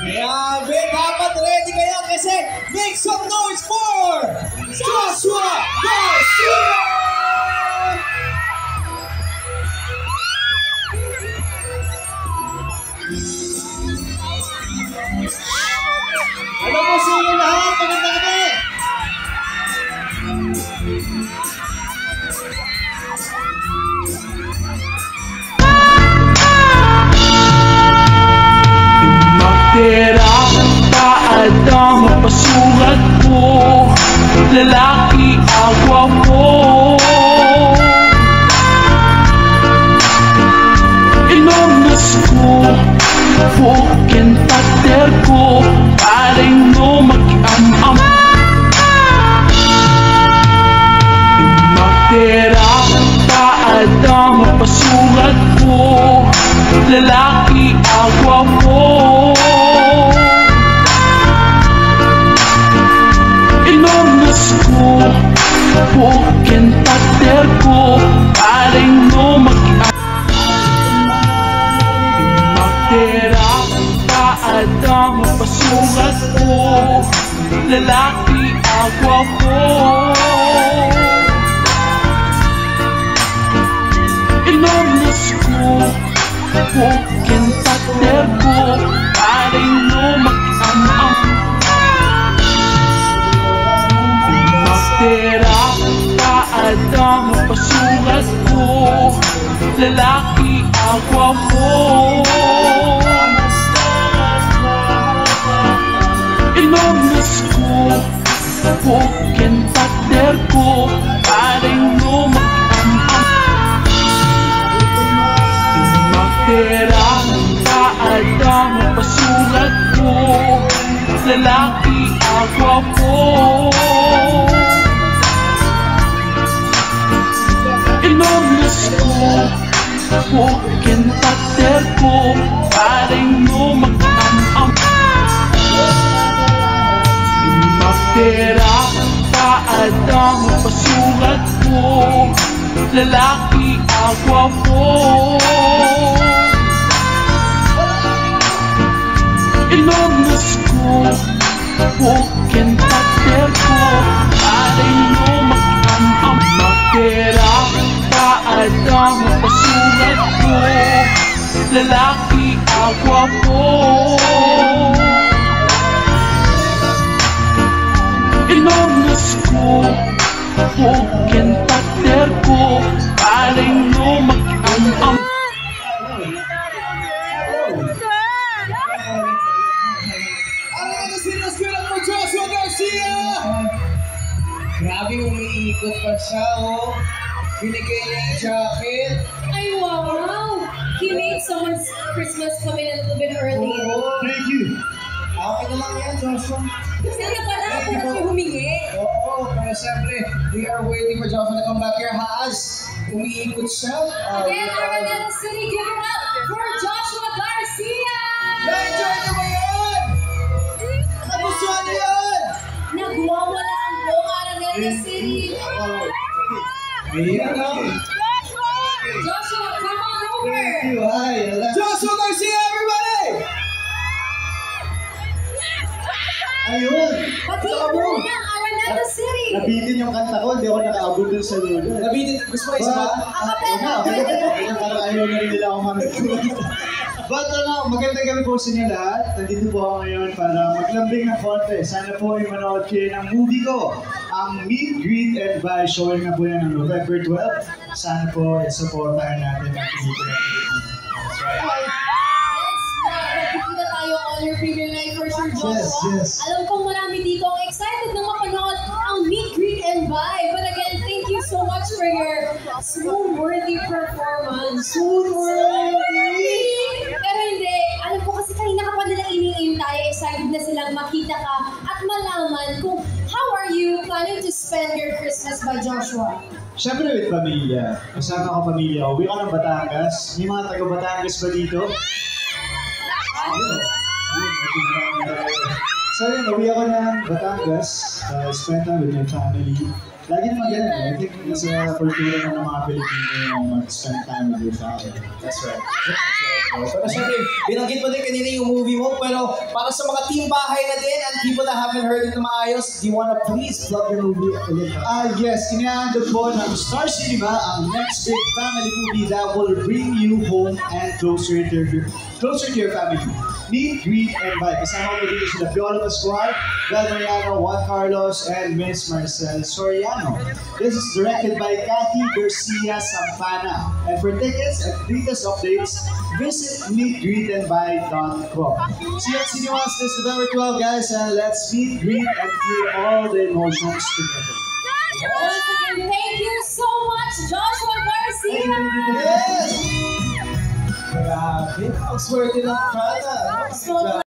Grabe, dapat ready kayo kasi make some noise for Joshua Garcia! Hello po sa inyo lahat, maganda kami! At ang mapasukat ko, lalaki agwa mo. Inomnas ko, fukin pater ko, paring no mag-am-am. Magtira ka at ang mapasukat ko, lalaki agwa mo. Fukin pater ko, paring no magtira ka at ang mapasukat ko, lalaki agwa mo. Inomnas ko, fukin pater ko, paring no mag-am-am. Magtira at ang mapasukat ko, lalaki agwa mo. Inomnas ko, fukin pater ko, paring no mag-am-am. Magtira ka at ang mapasukat ko, lalaki agwa mo. Inomnas ko, fukin pater ko, paring no mag-am-am. Magtira ka at ang mapasukat ko, lalaki agwa mo. Inomnas ko, fukin pater ko, paring no mag-am-am. Magtira at ang mapasukat ko, lalaki agwa mo. Inomnas ko, fukin pater ko, paring no mag-am-am. Joshua Garcia! Grabe, umiikot pa siya, oh. Binigay niya yung jacket. Ay, wow! He made someone's Christmas come in a little bit early. Oh, thank you. Okay na lang yan, Joshua. Sana pala, parang may humingi. Oo, pero siyempre, we are waiting for Joshua to come back here. Haas, umiikot siya. Again, Araneta City, give it up for Joshua Garcia! Na-enjoy niyo ba yun? Nagustuhan niyo yun? Nagwawala ang buong Araneta City. Ayan o. Joshua, come on over! Thank you, hi. Joshua Garcia, everybody! Ayun! Pati mo ng Araneta City! Nabitin yung kanta ko, hindi ako nakaabot dun sa dulo. Nabitin, gusto mo isa ba? Akapela! Parang ayaw na rin nila ako marinig. But magandang gabi po sa inyo lahat. Nandito po ako ngayon para maglambing ng konti. Sana po ay manood kayo ng movie ko. Ang Meet, Greet, and Buy. Showing na po yan ng November 12. Sana po supportahan natin ang pelikula ng Pilipinas. That's right. Magkikita tayo on your premiere night for sure, Joshua. Yes. Alam kong marami dito ang excited na mapanood ang Meet, Greet, and Buy. But again, thank you so much for your swoon-worthy performance. Swoon-worthy! Pero hindi, alam ko kasi kanina ka pa nilang iniintay, excited na silang makita ka at malaman kung how are you planning to spend your Christmas by Joshua? Siyempre with pamilya. Kasama ko pamilya. Uwi ko ng Batangas. May mga taga-Batangas ba dito? So yun, uwi ako ng Batangas. Spend time with my family. Lagi naman ganun eh. I think nasa kultura ng mga Pilipino yung mag-spend time with your family. That's right. Pero syempre, binanggit mo din kanina yung movie mo, pero para sa mga team bahay na din and people that haven't heard it na maayos, do you wanna please plug your movie ulit? Yes, inaandog po ng Star Cinema ang next big family movie that will bring you home and closer to your family. Meet, Greet, and Vibe. Kasama ko dito sila Piolo Pascual, Bel Mariano, Juan Carlos, and Miss Marcel Soriano. This is directed by Cathy Garcia Sampana. And for tickets and latest updates, visit meetgreetandvibe.com. See you at Cinemas this November 12, guys, and let's meet, greet, and feel all the emotions together. Once again, thank you so much, Joshua Garcia! Yes! Grabe, ang swerte ng Prada. So